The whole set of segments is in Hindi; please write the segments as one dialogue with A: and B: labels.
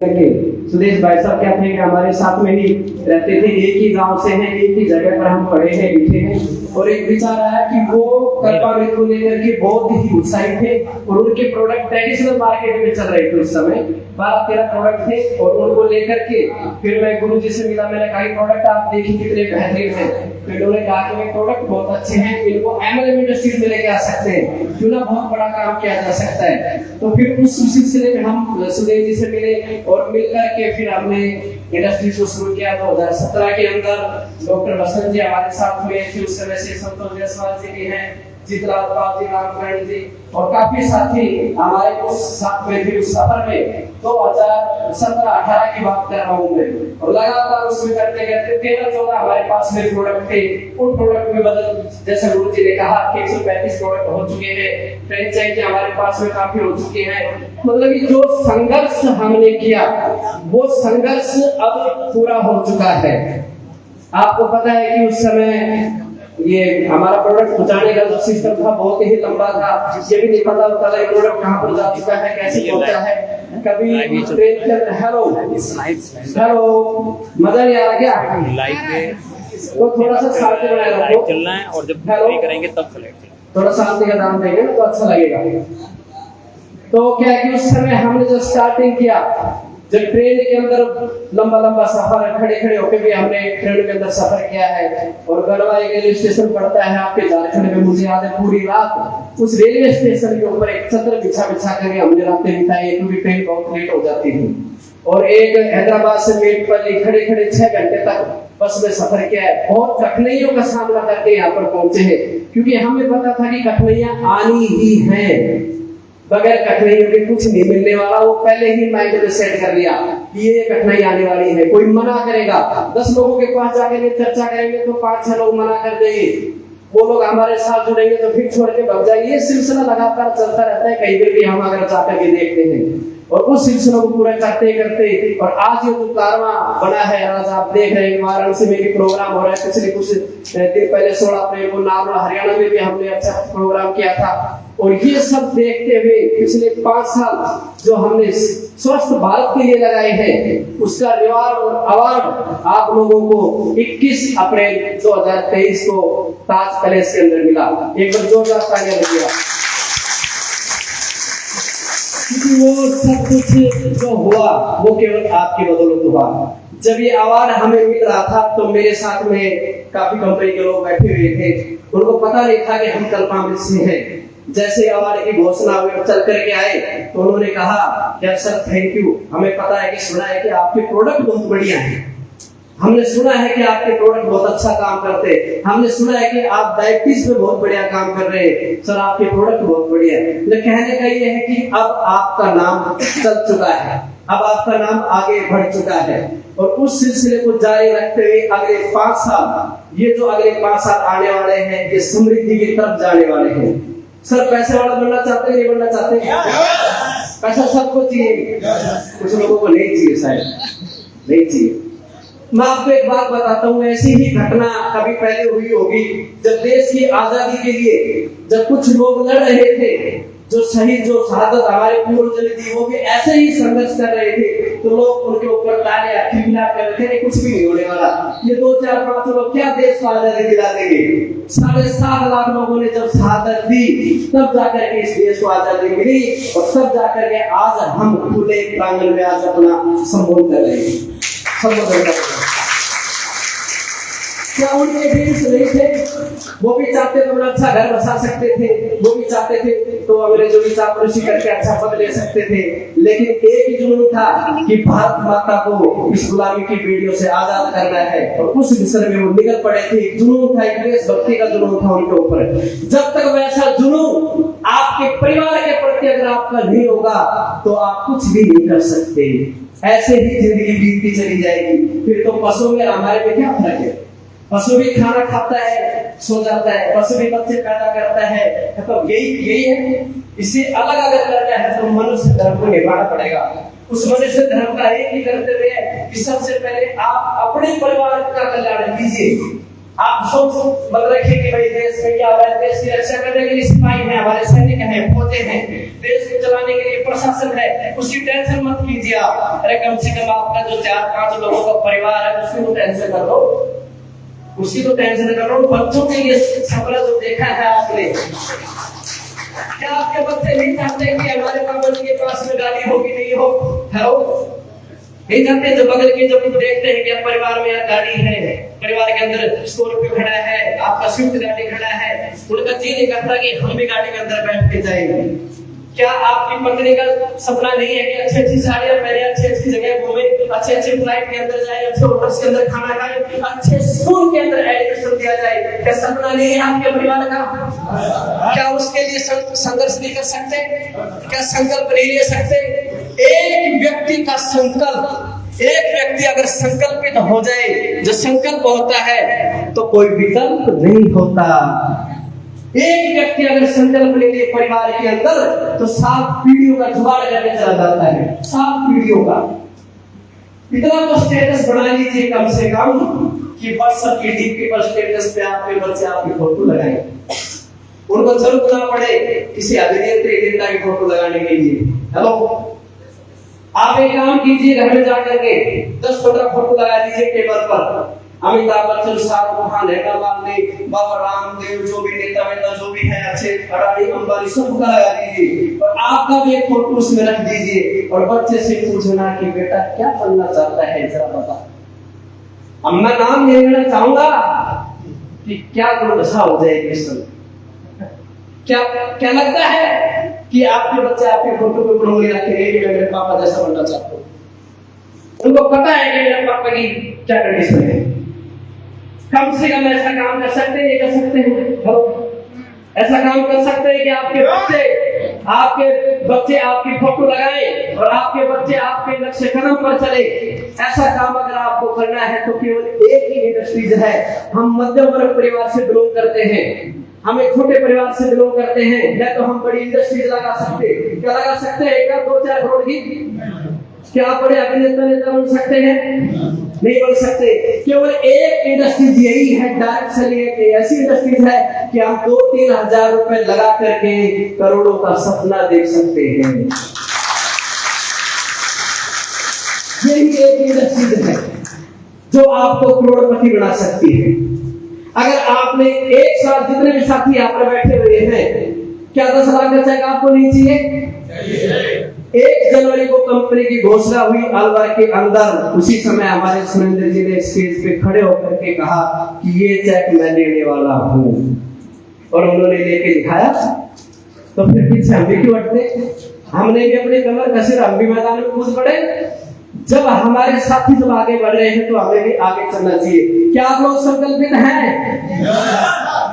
A: करके सुरेश भाई साहब क्या थे कि हमारे साथ में ही रहते थे, एक ही गांव से हैं, एक ही जगह पर हम पढ़े हैं लिखे हैं। और एक विचार आया कि वो कल्पा मृत को लेकर के बहुत ही उत्साहित थे और उनके प्रोडक्ट ट्रेडिशनल मार्केट में चल रहे थे उस समय 12-13 प्रोडक्ट थे। और उनको लेकर के फिर मैं गुरु जी से मिला, मैंने कहा प्रोडक्ट आप देखिए कितने बेहतरीन है। फिर उन्होंने कहा कि ये प्रोडक्ट बहुत अच्छे हैं, इनको एमएलएम इंडस्ट्रीज में लेके आ सकते हैं, क्यों ना बहुत बड़ा काम किया जा सकता है। तो फिर उस सिलसिले में हम सुदेव जी से मिले और मिलकर के फिर हमने इंडस्ट्री को शुरू किया। 2017 के अंदर डॉक्टर बसंत जी हमारे साथ हुए थे, उस समय से संतोष जायसवाल जी भी हैं, जीतलाल पाल जी, रामकरण जी और काफी साथी हमारे उस साथ में थे। उस सफर में 2017-18 की बात कर रहा हूँ मैं, और लगातार उसमें करते करते 13-14 हमारे पास में प्रोडक्ट थे। उन प्रोडक्ट में बदल जैसे गुरु जी ने कहा 135 प्रोडक्ट हो चुके हैं, फ्रेंचाइजी हमारे पास में काफी हो चुके हैं। मतलब ये जो संघर्ष हमने किया वो संघर्ष अब पूरा हो चुका है। आपको पता है कि उस समय ये हमारा प्रोडक्ट पहुंचाने का जो सिस्टम था बहुत ही लंबा था, ये भी नहीं पता होता था प्रोडक्ट कहाँ पर जा चुका है, कैसे पहुंचा है। कभी ट्रेन के अंदर हेलो मजा नहीं आ रहा क्या
B: लाइव में,
A: तो थोड़ा सा शांति बनाए रखो,
B: चलना है और जब प्ले करेंगे तब चलेगा,
A: थोड़ा शांति का दाम देंगे ना तो अच्छा लगेगा। तो क्या है कि उस समय हमने जब स्टार्टिंग किया, जब ट्रेन के अंदर लंबा लंबा सफर खड़े खड़े होकर भी हमने ट्रेन के अंदर सफर किया है। और गढ़वा एक रेलवे स्टेशन पड़ता है आपके झारखंड में, मुझे याद है पूरी रात उस रेलवे स्टेशन के ऊपर एक चद्दर बिछा करके हमने रातें बिताई, क्योंकि ट्रेन बहुत लेट हो जाती थी। और एक हैदराबाद से मेटपल्ली खड़े खड़े 6 घंटे तक बस में सफर किया है। बहुत कठिनाइयों का सामना करके यहाँ पर पहुंचे हैं, क्योंकि हमें पता था कि कठिनाइयां आनी ही हैं, बगैर कठिनाइयों के कुछ नहीं मिलने वाला। वो पहले ही माइंड में सेट कर लिया कि ये कठिनाई आने वाली है। कोई मना करेगा, 10 लोगों के पास जाकर चर्चा करेंगे तो 5-6 लोग मना कर देंगे, वो लोग हमारे साथ जुड़ेंगे तो फिर छोड़ के भाग जाएंगे। ये सिलसिला लगातार चलता रहता है, कहीं पर भी हम अगर जाकर के देखते हैं। और उस सिलसिले को पूरा करते करते और आज ये जो कारवां बना है, आज आप देख रहे हैं वाराणसी में भी प्रोग्राम हो रहा है। पिछले कुछ दिन पहले 16 अप्रैल को नागौर हरियाणा में भी हमने अच्छा प्रोग्राम किया था। और ये सब देखते हुए पिछले 5 साल जो हमने स्वस्थ भारत के लिए लगाए हैं, उसका रिवार्ड और अवार्ड आप लोगों को 21 अप्रैल 2023 को ताज पैलेस के अंदर मिला। एक बार जोरदार तालियां बजाइए, क्योंकि वो सब कुछ जो हुआ वो केवल आपकी बदौलत हुआ। जब ये अवार्ड हमें मिल रहा था तो मेरे साथ में काफी कंपनी के लोग बैठे हुए थे, उनको पता नहीं था कि हम कल्पामृत से हैं। जैसे अवार्ड की घोषणा हुई, चल करके आए तो उन्होंने कहा यार सर थैंक यू, हमें पता है कि सुना है कि आपके प्रोडक्ट बहुत बढ़िया हैं, हमने सुना है कि आपके प्रोडक्ट बहुत अच्छा काम करते हैं, हमने सुना है कि आप डायबिटीज में बहुत बढ़िया काम कर रहे हैं, सर आपके प्रोडक्ट बहुत बढ़िया है। लेकिन कहने का ये है कि अब आपका नाम चल चुका है, अब आपका नाम आगे बढ़ चुका है। और उस सिलसिले को जारी रखते हुए अगले 5 साल, ये जो अगले 5 साल आने वाले हैं, ये समृद्धि की तरफ जाने वाले हैं। सर पैसे वाला बनना चाहते हैं, नहीं बनना चाहते? पैसा सबको चाहिए, कुछ लोगों को नहीं चाहिए, शायद नहीं चाहिए। मैं आपको एक बात बताता हूँ, ऐसी ही घटना कभी पहले हुई होगी, जब देश की आजादी के लिए जब कुछ लोग लड़ रहे थे, जो शहीद जो शहादत हमारे पूर्वजों ने दी, वो भी ऐसे ही संघर्ष कर रहे थे, तो लोग उनके ऊपर ताले खिलखिला कर रहे थे, कुछ भी नहीं होने वाला, ये 2-4-5 लोग क्या देश को आजादी दिला देंगे। 7.5 लाख लोगों ने जब शहादत दी तब जाकर के इस देश को आजादी मिली, और तब जाकर के आज हम खुले प्रांगण में आज अपना संबोधन कर रहे हैं। क्या उनके ड्रीम्स नहीं थे? वो भी चाहते तो अपना अच्छा घर बसा सकते थे, वो भी चाहते थे तो अंग्रेजों की चापलूसी करके अच्छा पद ले सकते थे, लेकिन एक ही जुनून था कि भारत माता को इस गुलामी की बेड़ियों से आजाद करना है। और उस मिशन में वो निकल पड़े थे। जुनून था, एक देशभक्ति का जुनून था उनके ऊपर। जब तक वैसा जुनून आपके परिवार के प्रति अगर आपका नहीं होगा तो आप कुछ भी नहीं कर सकते। ऐसे ही जिंदगी बीतती चली जाएगी। फिर तो पशु में हमारे में क्या फर्क है? पशु भी खाना खाता है, सो जाता है, पशु भी बच्चे पैदा करता है, तो यही है। इससे अलग अगर करना है तो मनुष्य धर्म को निभाना पड़ेगा। उस मनुष्य धर्म का एक ही करते हुए कि सबसे पहले आप अपने परिवार का कल्याण कीजिए। आप सोच मत रखिए कि भाई देश में क्या हो रहा है, देश की रक्षा करने के लिए सिपाही हैं, हमारे सैनिक हैं, फौजे हैं, देश को चलाने के लिए प्रशासन है, उसकी टेंशन मत कीजिए आप। अरे कम से कम आपका जो 4-5 लोगों का परिवार है उसकी तो टेंशन कर लो, उसकी तो टेंशन कर लो। बच्चों के लिए सपना जो देखा है आपने, क्या आपके बच्चे नहीं चाहते कि हमारे पापा जी के पास में गाड़ी हो कि नहीं हो? हेलो, नहीं चाहते? जब बगल के जब देखते हैं कि परिवार में गाड़ी है, परिवार के अंदर स्कॉर्पियो खड़ा है, आपका स्विफ्ट गाड़ी खड़ा है, उनका जी नहीं करता कि हम भी गाड़ी के अंदर बैठ के जाएंगे। क्या आपकी पत्नी का सपना नहीं है कि अच्छी अच्छी साड़ियां पहने, अच्छी अच्छी जगह घूमे, अच्छे अच्छे फ्लाइट के अंदर जाए, अच्छे होटल्स के अंदर खाना खाए, अच्छे स्कूल के अंदर एडमिशन दिया जाए? क्या सपना नहीं है आपके परिवार का? क्या उसके लिए संघर्ष नहीं कर सकते? क्या संकल्प नहीं ले सकते? एक व्यक्ति का संकल्प, एक व्यक्ति अगर संकल्पित हो जाए, जो संकल्प होता है तो कोई विकल्प नहीं होता। एक व्यक्ति अगर संकल्प ले ले परिवार के अंदर तो 7 पीढ़ियों का जुगाड़ करके चला जाता है। 7 पीढ़ियों का इतना तो स्टेटस बना लीजिए कम से कम कि व्हाट्सएप की डीपी पर स्टेटस पे आपके बच्चे आपकी फोटो लगाएं। उनको जरूरत ना पड़े किसी अभिनेत्री नेता की फोटो लगाने के लिए। हेलो, आप एक काम कीजिए, घर में जाकर के 10-15 फोटो लगा दीजिए टेबल पर। अमिताभ बच्चन, शाहरुख खान, हेमा मालिनी, बाबा रामदेव, जो भी नेता वेता जो भी है अच्छे, अडानी अंबानी, सबका लगा दीजिए और आपका भी एक फोटो उसमें रख दीजिए और बच्चे से पूछना कि बेटा क्या बनना चाहता है, जरा बता। अब मैं नाम नहीं लेना चाहूंगा कि क्या दुर्दशा हो जाएगी इस समय। क्या क्या लगता है कि आपके बच्चे आपके फोटो पे बनोगे रखेंगे कि मैं मेरे पापा जैसा बनना चाहता हूँ? उनको पता है कि मेरे पापा की क्या कंडीशन है। कम से कम ऐसा काम कर सकते हैं, ये कर सकते हैं, ऐसा काम कर सकते हैं कि आपके बच्चे आपकी फोटो लगाएं और आपके बच्चे आपके नक्शे कदम पर चले। ऐसा काम अगर आपको करना है तो केवल एक ही इंडस्ट्रीज है। हम मध्यम वर्ग परिवार से बिलोंग करते हैं, हम एक छोटे परिवार से बिलोंग करते हैं, या तो हम बड़ी इंडस्ट्रीज लगा सकते, क्या लगा सकते हैं? क्या 2-4 करोड़ की? क्या आप बड़े अभिनेता नेता बन सकते हैं? नहीं बन सकते। केवल एक इंडस्ट्रीज यही है, डायरेक्ट सेलिंग की ऐसी इंडस्ट्रीज है कि हम 2-3 हजार रुपए लगा करके करोड़ों का सपना देख सकते हैं। यही एक इंडस्ट्रीज है जो आपको करोड़पति बना सकती है। अगर आपने एक साथ जितने भी साथी यहाँ पर बैठे हुए हैं, क्या 10 लाख का चेक आपको नहीं चाहिए? 1 जनवरी को कंपनी की घोषणा हुई अलवर के अंदर, उसी समय हमारे सुरेंद्र जी ने स्टेज पे खड़े होकर के कहा कि ये चेक मैं लेने वाला हूँ, और उन्होंने लेके दिखाया। तो फिर पीछे हम भी क्यों हटते? हमने भी अपनी कमर कसे, हम भी मैदान में कूद पड़े। जब हमारे साथी जब आगे बढ़ रहे हैं तो हमें भी आगे चलना चाहिए। क्या आप लोग संकल्पित हैं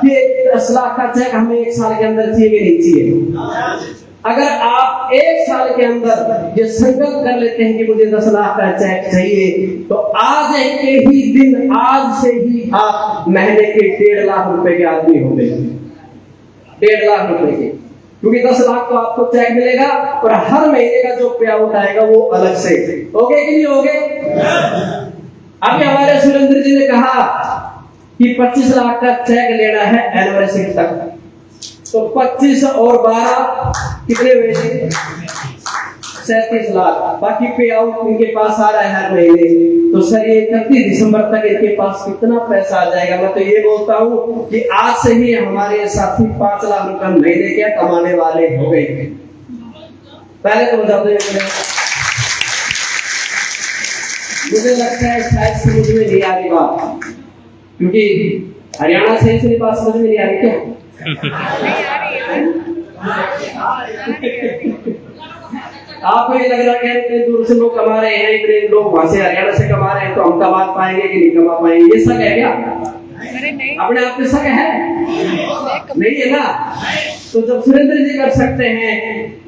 A: कि 10 लाख का चेक हमें 1 साल के अंदर चाहिए कि नहीं चाहिए? अगर आप 1 साल के अंदर ये संकल्प कर लेते हैं कि मुझे 10 लाख का चेक चाहिए, तो आज के ही दिन, आज से ही आप महीने के 1.5 लाख रुपए के आदमी हो गए। 1.5 लाख रुपए के, क्योंकि 10 लाख तो आपको चेक मिलेगा और हर महीने का जो पे आउट आएगा वो अलग से। हो गए कि नहीं हो गए? अभी हमारे सुरेंद्र जी ने कहा कि 25 लाख का चेक लेना है एनिवर्सरी तक, तो 25 और 12 कितने हुए? 37 लाख। बाकी पे आउट इनके पास आ रहा है हर महीने। तो सर ये 31 दिसंबर तक इनके पास कितना पैसा आ जाएगा? मैं तो ये बोलता हूँ कि आज से ही हमारे साथी 5 लाख रुपए महीने के कमाने वाले हो गए। पहले तो बता दें, मुझे लगता है शायद समझ में नहीं आ रही बात, क्योंकि हरियाणा से इसलिए बात समझ में नहीं आ रही। क्या आपको ये लग रहा है कि इतने दूर से लोग कमा रहे हैं, इतने लोग वहां से हरियाणा से कमा रहे हैं, तो हम कमा पाएंगे कि नहीं कमा पाएंगे? ये शक है क्या? अपने आप में शक है? नहीं है ना? तो जब सुरेंद्र जी कर सकते हैं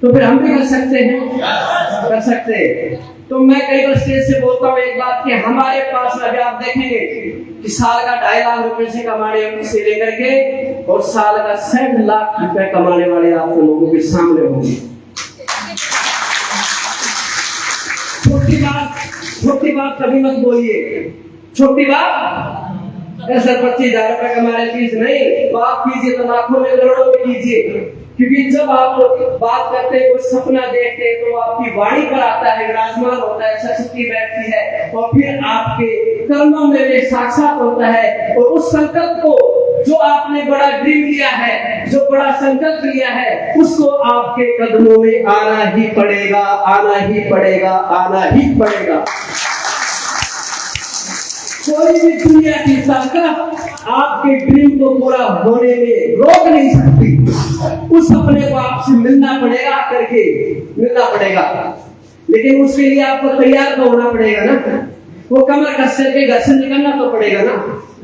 A: तो फिर हम भी कर सकते हैं, कर सकते हैं। तो मैं कई बार स्टेज से बोलता हूँ एक बात कि हमारे पास में अभी आप देखेंगे कि साल का 2.5 लाख रुपए से कमाने से लेकर के और साल का 60 लाख रुपए कमाने वाले आप लोगों के सामने होंगे। छोटी बात कभी मत बोलिए। छोटी बात सर 25,000 रुपए कमा रहे, प्लीज नहीं, बात कीजिए तो लाखों में करोड़ों में कीजिए। क्योंकि जब आप बात करते हैं, कुछ सपना देखते हैं, तो आपकी वाणी पर आता है, विराजमान होता है, सरस्वती बैठती है और फिर आपके कर्मों में वे साक्षात होता है। और उस संकल्प को, जो आपने बड़ा ड्रीम लिया है, जो बड़ा संकल्प लिया है, उसको आपके कदमों में आना ही पड़ेगा, आना ही पड़ेगा, आना ही पड़ेगा। कोई भी दुनिया की ताकत आपके ड्रीम को पूरा होने में रोक नहीं सकती। उस सपने को आपसे मिलना पड़ेगा, करके मिलना पड़ेगा, लेकिन उसके लिए आपको तैयार तो होना पड़ेगा ना। वो कमर कस के घर से निकलना तो पड़ेगा ना।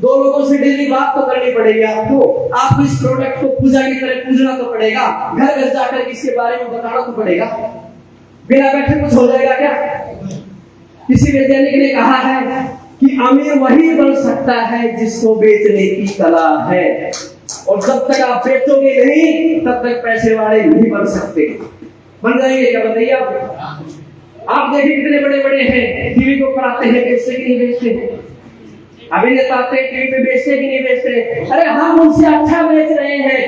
A: 2 लोगों से डेली बात तो करनी पड़ेगी आपको इस प्रोडक्ट को पूजा की तरह पूजना तो पड़ेगा, घर घर जाकर इसके बारे में बताना तो पड़ेगा। बिना बैठे कुछ हो जाएगा क्या? किसी वैज्ञानिक ने कहा है कि अमीर वही बन सकता है जिसको बेचने की कला है, और जब तक आप बेचोगे नहीं, तब तक पैसे वाले नहीं बन सकते। बन जाएंगे क्या? बताइए आप देखिए कितने बड़े बड़े हैं, टीवी के ऊपर आते हैं, बेचते कि नहीं बेचते हैं? अभिनेता आते हैं टीवी पे, बेचते कि नहीं बेचते? अरे हम उनसे अच्छा बेच रहे हैं,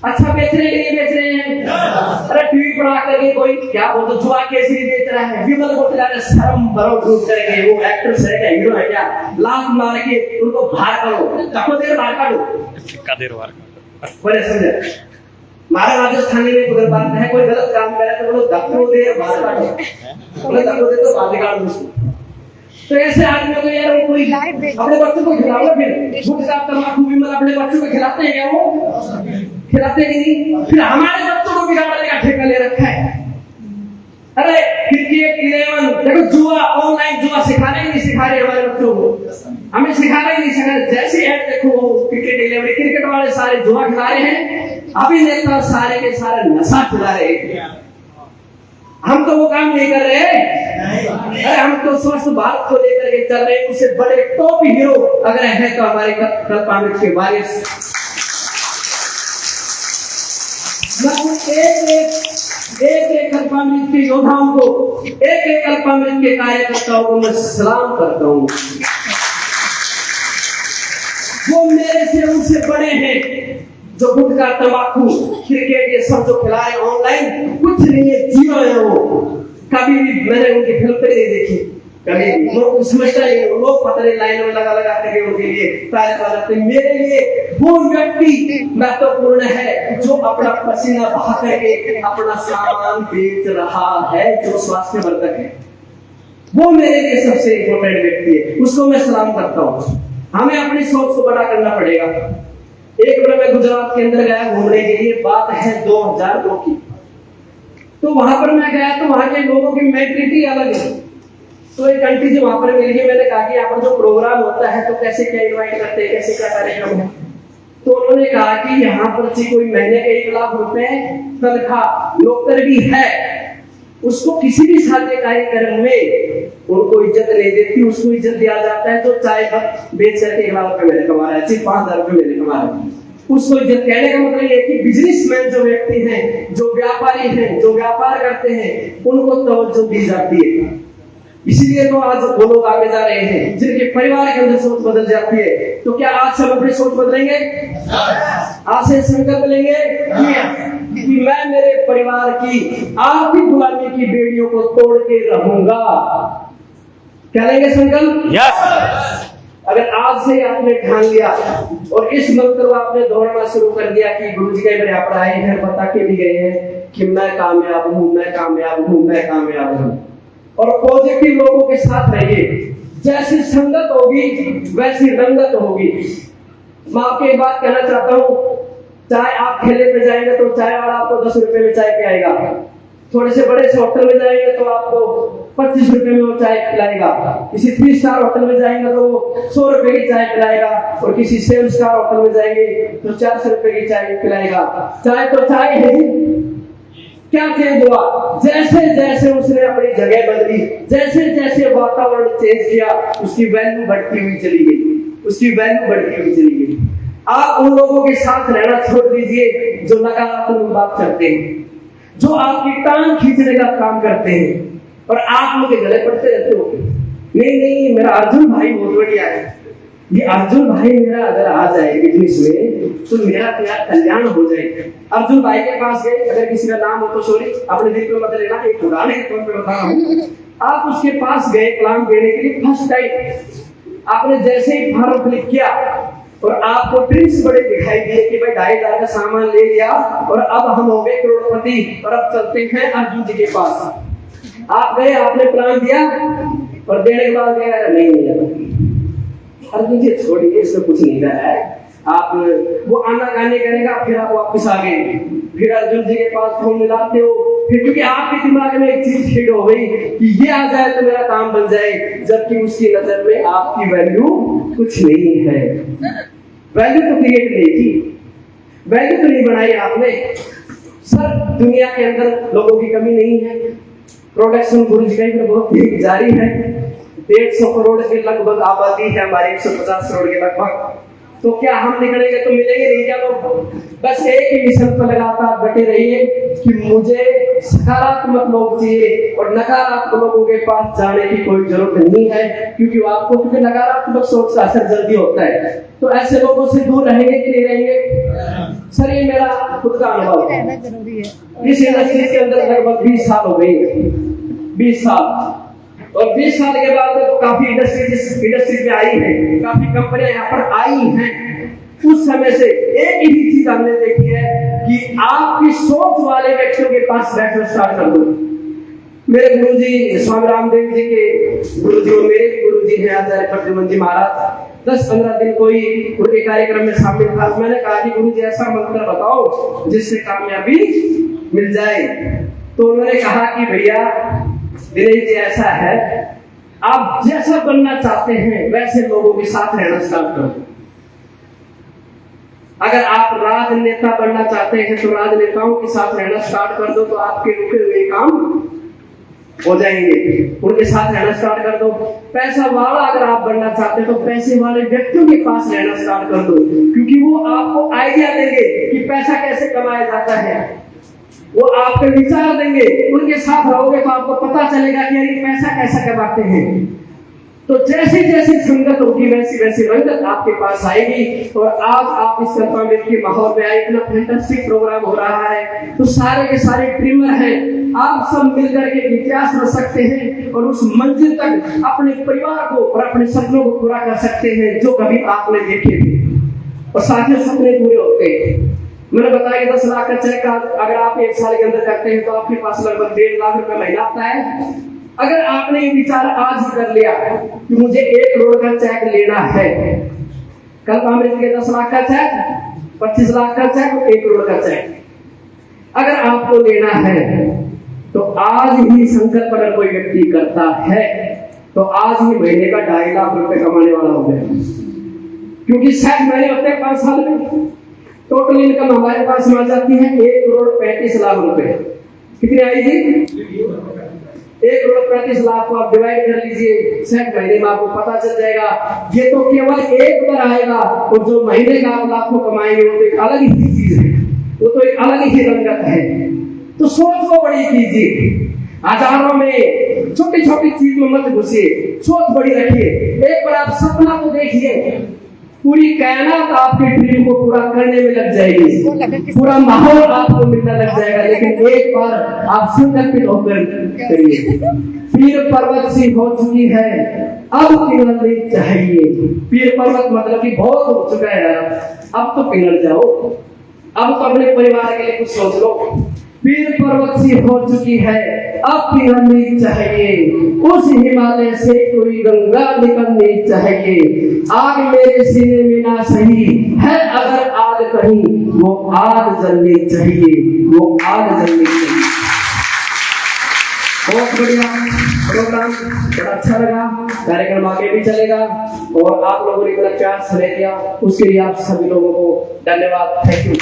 A: अच्छा बेच रहे कि नहीं बेच रहे हैं? अरे टीवी पर आकर के कोई क्या बोलते, जुआ केसरी बेच रहा है, विमल को खिला रहे, शर्म भरो डूब करके, वो एक्ट्रेस है क्या, हीरो है क्या? लात मार के उनको बाहर करो, कब देर बाहर काटो, बड़े समझे। हमारे राजस्थान में अगर बात है, कोई गलत काम करे तो बोलो धक्को दे बाहर काटो, बोले धक्को दे तो बाहर काट दो। तो ऐसे आदमी को यार वो कोई अपने बच्चों को खिलाओ, फिर गुटखा तंबाकू विमल अपने बच्चों को खिलाते हैं क्या? वो खिलाते नहीं, फिर हमारे बच्चों को बिगाड़ने का ठेका ले रखा है। अरे क्रिकेट 11 देखो, जुआ, ऑनलाइन जुआ सिखा रहे नहीं सिखा रहे हमारे बच्चों को, हमें सिखा रहे नहीं सिखा रहे। जैसे ऐड देखो क्रिकेट 11, क्रिकेट वाले सारे जुआ खिला रहे हैं, अभिनेता सारे के सारे नशा खिला रहे हैं। हम तो वो काम नहीं कर रहे। अरे हम तो स्वस्थ भारत को लेकर के चल रहे हैं। उससे बड़े टॉप हीरो अगर है तो हमारे कल्पामित के वारिस। एक कल्पामित के योद्धाओं को, एक कल्पामित के कार्यकर्ताओं को मैं सलाम करता हूँ। वो मेरे से उनसे बड़े हैं, जो गुटखा तंबाकू क्रिकेट ये सब जो खिला रहे ऑनलाइन, कुछ नहीं है, जीरो है वो। कभी भी मैंने उनकी फिल्म पे नहीं देखी, कभी वो समझता ही लोग पता नहीं लाइन में लगा करके उनके लिए पैर लगाते। मेरे लिए वो व्यक्ति महत्वपूर्ण है जो अपना पसीना बहा करके अपना सामान बेच रहा है, जो स्वास्थ्य वर्धक है। वो मेरे लिए सबसे इम्पोर्टेंट व्यक्ति है, उसको मैं सलाम करता हूँ। हमें अपनी सोच को बड़ा करना पड़ेगा। एक बार मैं गुजरात के अंदर गया घूमने के लिए, बात है 2002 की। तो वहां पर मैं गया तो वहां के लोगों की मेंटालिटी अलग है। तो एक आंटी जी वहां पर मिल गई, मैंने कहा कि यहाँ पर जो प्रोग्राम होता है तो कैसे क्या इन्वाइट करते हैं, कैसे क्या कार्यक्रम है। तो उन्होंने कहा कि यहाँ पर जी कोई महीने के 1 लाख रुपए तनख्वाह नौकर भी है, उसको किसी भी सादे कार्यक्रम में उनको इज्जत नहीं देती। उसको इज्जत दिया जाता है जो चाय बेच करके 1 लाख रुपए मैंने कमा रहा है, सिर्फ 5,000 रुपए मैंने कमा रहा है, उसको इज्जत। कहने का मतलब ये कि बिजनेसमैन जो व्यक्ति हैं, जो व्यापारी हैं, जो व्यापार करते हैं, उनको तवज्जो दी जाती है। इसीलिए तो आज वो लोग आगे जा रहे हैं जिनके परिवार के अंदर सोच बदल जाती है। तो क्या आज सब अपनी सोच बदलेंगे? आज से संकल्प लेंगे कि मैं मेरे परिवार की आर्थिक गुलामी की बेड़ियों को तोड़ के रहूंगा। क्या लेंगे संकल्प?
B: यस।
A: अगर आज से आपने ठान लिया और इस मंत्र को आपने दोहराना शुरू कर दिया कि गुरु जी कई बार आप आए हैं, बता के भी गए हैं कि मैं कामयाब हूं, मैं कामयाब हूं, मैं कामयाब हूं। और पॉजिटिव लोगों के साथ रहिए। जैसी संगत होगी वैसी रंगत होगी। मैं आपको एक बात कहना चाहता हूँ, चाहे आप ठेले पे जाएंगे तो चाय वाला आपको 10 रुपए में चाय पिलाएगा, थोड़े से बड़े से होटल में जाएंगे तो आपको 25 रुपए में वो चाय पिलाएगा, किसी 3 स्टार होटल में जाएंगे तो वो 100 रुपए की चाय पिलाएगा, और किसी 7 स्टार होटल में जाएंगे तो 400 रुपए की चाय पिलाएगा। चाय तो चाय है। क्या चेंज हुआ? जैसे जैसे उसने अपनी जगह बदली, जैसे जैसे वातावरण चेंज किया, उसकी वैल्यू बढ़ती हुई चली गई, उसकी वैल्यू बढ़ती हुई चली गई। आप उन लोगों के साथ रहना छोड़ दीजिए जो नकारात्मक बात करते हैं, जो आपकी टांग खींचने का काम करते हैं और आप उनके गले पड़ते रहते हो। नहीं, मेरा अर्जुन भाई बहुत बढ़िया है, ये अर्जुन भाई मेरा अगर आ जाए बिजनेस में तो मेरा क्या कल्याण हो जाए। अर्जुन भाई के पास गए, अगर किसी का नाम हो तो सॉरी अपने दिल पे मत लेना, एक पुराने के तौर पे बता रहा हूँ। आप उसके पास गए एग्जाम देने के लिए फर्स्ट टाइम, आपने जैसे ही फॉर्म फिल किया और आपको ड्रीम्स बड़े दिखाई दिए कि भाई 2.5 लाख का सामान ले लिया और अब हम हो गए करोड़पति और अब चलते हैं अर्जुन जी के पास। आप गए, आपने प्लान दिया और देने के बाद गया नहीं अर्जुन जी छोड़िए, इसमें कुछ नहीं रहा है। आप वो आना गाने करेगा, फिर आप वापस आ गए, फिर अर्जुन जी के पास फोन मिलाते हो, फिर क्योंकि आपके दिमाग में एक चीज फिट हो गई कि ये आ जाए तो मेरा काम बन जाए, जबकि उसकी नजर में आपकी वैल्यू कुछ नहीं है। वैल्यू तो क्रिएट नहीं की, वैल्यू तो नहीं बनाई आपने। सर दुनिया के अंदर लोगों की कमी नहीं है, प्रोडक्शन गुरु जी का बहुत जारी है। 150 करोड़ के लगभग आबादी है हमारी, 150 करोड़ के लगभग। तो क्या हम निकलेंगे तो मिलेंगे नहीं क्या लोग? बस एक ही मिशन पर लगातार डटे रहिए कि मुझे सकारात्मक लोग चाहिए और नकारात्मक लोगों के पास जाने की कोई जरूरत नहीं है, क्योंकि आपको क्योंकि नकारात्मक सोच का असर जल्दी होता है। तो ऐसे लोगों से दूर रहेंगे कि नहीं रहेंगे? सर ये मेरा खुद का अनुभव है। इस इंडस्ट्री के अंदर लगभग 20 साल हो गई, 20 साल, और 20 साल के बाद तो काफी इंडस्ट्री में आई है, काफी कंपनियां यहाँ पर आई हैं। उस समय से एक ही चीज हमने देखी है कि आपकी सोच वाले व्यक्तियों के पास बैठना स्टार्ट कर दो। मेरे गुरुजी स्वामी रामदेव जी के गुरुजी और मेरे गुरुजी हैं आचार्य प्रद्युमन जी महाराज। 10-15 दिन कोई उनके कार्यक्रम में शामिल था। मैंने कहा कि गुरुजी ऐसा मंत्र बताओ जिससे कामयाबी मिल जाए। तो उन्होंने कहा कि भैया दिनेश जी ऐसा है, आप जैसा बनना चाहते हैं वैसे लोगों के साथ रहना स्टार्ट करो। अगर आप राजनेता बनना चाहते हैं तो राजनेताओं के साथ रहना स्टार्ट कर दो, तो आपके रुके हुए काम हो जाएंगे, उनके साथ रहना स्टार्ट कर दो। पैसा वाला अगर आप बनना चाहते हैं तो पैसे वाले व्यक्तियों के पास रहना स्टार्ट कर दो, क्योंकि वो आपको आइडिया देंगे कि पैसा कैसे कमाया जाता है, वो आपके विचार देंगे। उनके साथ रहोगे तो आपको पता चलेगा कि यार पैसा कैसा कमाते हैं। तो जैसी जैसी संगत होगी वैसी वैसी रंगत आपके पास आएगी। और आज आप इस कर्तव्य के माहौल में आए, इतना फैंटास्टिक प्रोग्राम हो रहा है, तो सारे के सारे ड्रीमर हैं, आप सब मिलकर के इतिहास रच सकते हैं और उस मंजिल तक अपने परिवार को और अपने सपनों को पूरा कर सकते हैं जो कभी आपने देखे थे। और साथ ही सपने पूरे होते हैं। मैंने बताया कि 10 लाख का चेक अगर आप 1 साल के अंदर करते हैं तो आपके पास लगभग 1.5 लाख रुपए महीना आता है। अगर आपने ये विचार आज ही कर लिया कि मुझे 1 करोड़ का चेक लेना है, कल कांग्रेस के 10 लाख का चेक, 25 लाख का चेक, 1 करोड़ का चेक अगर आपको लेना है तो आज ही संकल्प अगर कोई व्यक्ति करता है तो आज ही महीने का 2.5 लाख रुपए कमाने वाला हो गया। क्योंकि 7 महीने होते हैं 5 साल में, टोटल इनकम हमारे पास आ जाती है 1 करोड़ 35 लाख रुपए। कितनी आएगी? 1 करोड़ 35 लाख को आप डिवाइड कर लीजिए 7 महीने में, आपको पता चल जाएगा। ये तो केवल एक बार आएगा, और जो महीने का आप लाखों कमाएंगे वो तो एक अलग ही चीज है, वो तो एक अलग ही रंगत है। तो सोच को बड़ी कीजिए, हजारों में छोटी छोटी चीज में मत घुसिए, सोच बड़ी रखिए। एक बार आप सपना तो देखिए, पूरी कायनात आपके ड्रीम को पूरा करने में लग जाएगी, पूरा माहौल आपको मिलने लग जाएगा। लेकिन एक बार आप संकल्पित होकर करिए। पीर पर्वत सी हो चुकी है, अब पिघलनी चाहिए। पीर पर्वत मतलब कि बहुत हो चुका है, अब तो पिघल जाओ, अब तो अपने परिवार के लिए कुछ सोच लो। पीर पर्वत सी हो चुकी है, अब पिघलनी चाहिए। उस हिमालय से कोई गंगा निकलनी चाहिए। आग मेरे सीने में ना सही है, अगर आग कहीं वो आग जलनी चाहिए, वो आग जलनी चाहिए। बहुत बढ़िया प्रोग्राम, बड़ा अच्छा लगा। कार्यक्रम आगे भी चलेगा और आप लोगों ने इतना प्यार स्नेह दिया उसके लिए आप सभी लोगों को धन्यवाद। Thank you.